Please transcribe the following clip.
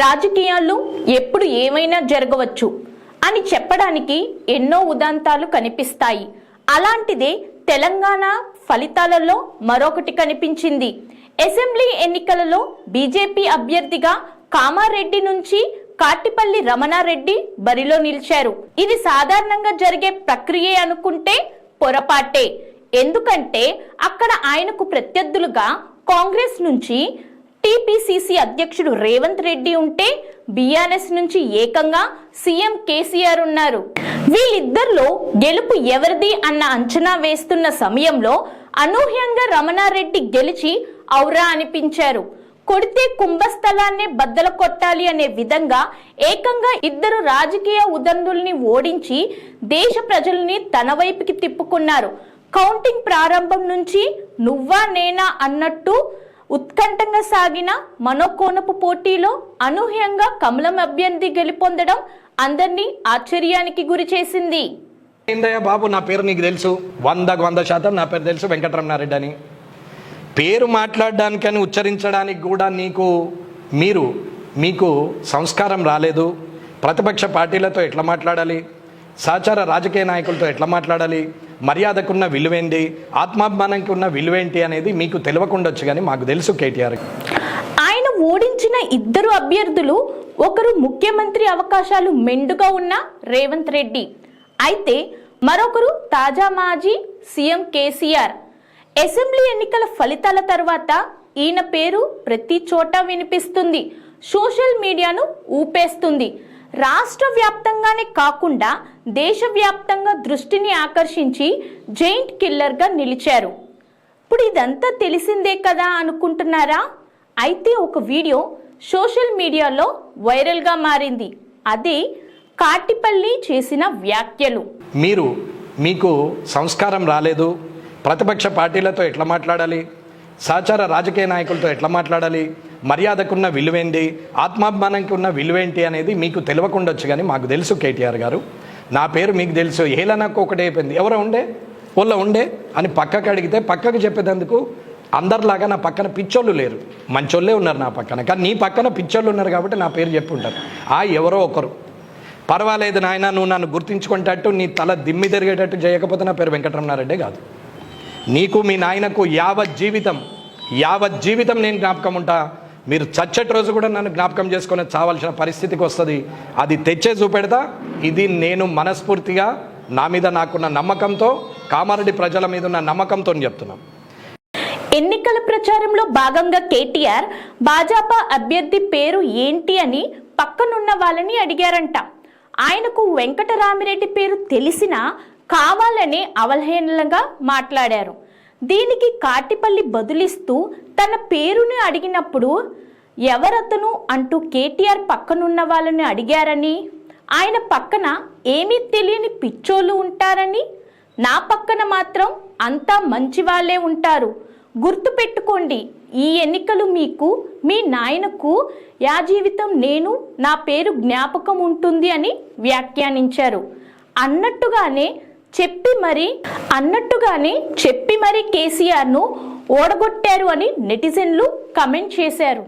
రాజకీయాల్లో ఎప్పుడు ఏమైనా జరగవచ్చు అని చెప్పడానికి ఎన్నో ఉదాంతాలు కనిపిస్తాయి. అలాంటిదే తెలంగాణ ఫలితాలలో మరొకటి కనిపించింది. అసెంబ్లీ ఎన్నికలలో బీజేపీ అభ్యర్థిగా కామారెడ్డి నుంచి కాటిపల్లి రమణారెడ్డి బరిలో నిలిచారు. ఇది సాధారణంగా జరిగే ప్రక్రియే అనుకుంటే పొరపాటే. ఎందుకంటే అక్కడ ఆయనకు ప్రత్యర్థులుగా కాంగ్రెస్ నుంచి టీపీసీసీ అధ్యక్షుడు రేవంత్ రెడ్డి ఉంటే బీఆర్ఎస్ నుంచి ఏకంగా సీఎం కేసీఆర్ ఉన్నారు. వీళ్ళిద్దరిలో గెలుపు ఎవరిది అన్న అంచనా వేస్తున్న సమయంలో అనూహ్యంగా రమణారెడ్డి గెలిచి ఔరా అనిపించారు. కొడితే కుంభస్థలాన్నే బద్దలు కొట్టాలి అనే విధంగా ఏకంగా ఇద్దరు రాజకీయ ఉదండుల్ని ఓడించి దేశ ప్రజల్ని తన వైపుకి తిప్పుకున్నారు. కౌంటింగ్ ప్రారంభం నుంచి నువ్వా నేనా అన్నట్టు ఉత్కంఠంగా సాగిన మనోకోనపు పోటీలో అనూహ్యంగా కమలం అభ్యర్థి గెలుపొందడం అందరినీ ఆశ్చర్యానికి గురి చేసింది. ఏందయ్యా బాబు, నా పేరు నీకు తెలుసు, 100% నా పేరు తెలుసు, వెంకటరమణారెడ్డి అని. పేరు మాట్లాడడానికని ఉచ్చరించడానికి కూడా మీకు సంస్కారం రాలేదు. ప్రతిపక్ష పార్టీలతో ఎట్లా మాట్లాడాలి, సహచార రాజకీయ నాయకులతో ఎట్లా మాట్లాడాలి, మర్యాదకున్న విలువేంటి, ఆత్మాభిమానానికి ఉన్న విలువేంటి అనేది మీకు తెలియకుండొచ్చు, కానీ మాకు తెలుసు కేటీఆర్. ఆయన ఓడించిన ఇద్దరు అభ్యర్థులు, ఒకరు ముఖ్యమంత్రి అవకాశాలు మెండుగా ఉన్న రేవంత్ రెడ్డి అయితే మరొకరు తాజా మాజీ సీఎం కేసీఆర్. అసెంబ్లీ ఎన్నికల ఫలితాల తర్వాత ఈయన పేరు ప్రతి చోట వినిపిస్తుంది, సోషల్ మీడియాను ఊపేస్తుంది. రాష్ట్ర వ్యాప్తంగానే కాకుండా దేశవ్యాప్తంగా దృష్టిని ఆకర్షించి జైంట్ కిల్లర్గా నిలిచారు. ఇప్పుడు ఇదంతా తెలిసిందే కదా అనుకుంటున్నారా? అయితే ఒక వీడియో సోషల్ మీడియాలో వైరల్గా మారింది. అదే కాటిపల్లి చేసిన వ్యాఖ్యలు. మీకు సంస్కారం రాలేదు, ప్రతిపక్ష పార్టీలతో ఎట్లా మాట్లాడాలి, సహచార రాజకీయ నాయకులతో ఎట్లా మాట్లాడాలి, మర్యాదకున్న విలువేంటి, ఆత్మాభిమానానికి ఉన్న విలువేంటి అనేది మీకు తెలియకుండొచ్చు, కానీ మాకు తెలుసు కేటీఆర్ గారు. నా పేరు మీకు తెలుసు. ఏలా నాకు ఒకటి అయిపోయింది, ఎవరో ఉండే అని పక్కకు అడిగితే పక్కకు చెప్పేందుకు అందరిలాగా నా పక్కన పిచ్చోళ్ళు లేరు, మంచోళ్ళే ఉన్నారు నా పక్కన. కానీ నీ పక్కన పిచ్చోళ్ళు ఉన్నారు కాబట్టి నా పేరు చెప్పుంటారు. ఎవరో ఒకరు పర్వాలేదు నాయన, నువ్వు నన్ను గుర్తించుకుంటట్టు నీ తల దిమ్మి తిరిగేటట్టు చేయకపోతే నా పేరు వెంకటరమణారెడ్డి కాదు. నీకు మీ నాయనకు యావత్ జీవితం నేను జ్ఞాపకం ఉంటా. మీరు చచ్చటి రోజు కూడా నన్ను జ్ఞాపకం చేసుకొని చావాల్సిన పరిస్థితికి వస్తుంది. అది తెచ్చే చూపెడతా. ఇది నేను మనస్ఫూర్తిగా నా మీద నాకున్న నమ్మకంతో, కామారెడ్డి ప్రజల మీద ఉన్న నమ్మకంతో చెప్తున్నాం. ఎన్నికల ప్రచారంలో భాగంగా కేటీఆర్ భాజపా అభ్యర్థి పేరు ఏంటి అని పక్కనున్న వాళ్ళని అడిగారంట. ఆయనకు వెంకటరామిరెడ్డి పేరు తెలిసినా కావాలని అవహేళనగా మాట్లాడారు. దీనికి కాటిపల్లి బదులిస్తూ తన పేరుని అడిగినప్పుడు ఎవరతను అంటూ కేటీఆర్ పక్కనున్న వాళ్ళని అడిగారని, ఆయన పక్కన ఏమీ తెలియని పిచ్చోళ్ళు ఉంటారని, నా పక్కన మాత్రం అంతా మంచి వాళ్ళే ఉంటారు, గుర్తుపెట్టుకోండి, ఈ ఎన్నికలు మీకు మీ నాయనకు జీవితం నేను నా పేరు జ్ఞాపకం ఉంటుంది అని వ్యాఖ్యానించారు. అన్నట్టుగానే చెప్పి మరి కేసీఆర్ను ఓడగొట్టారు అని నెటిజన్లు కమెంట్ చేశారు.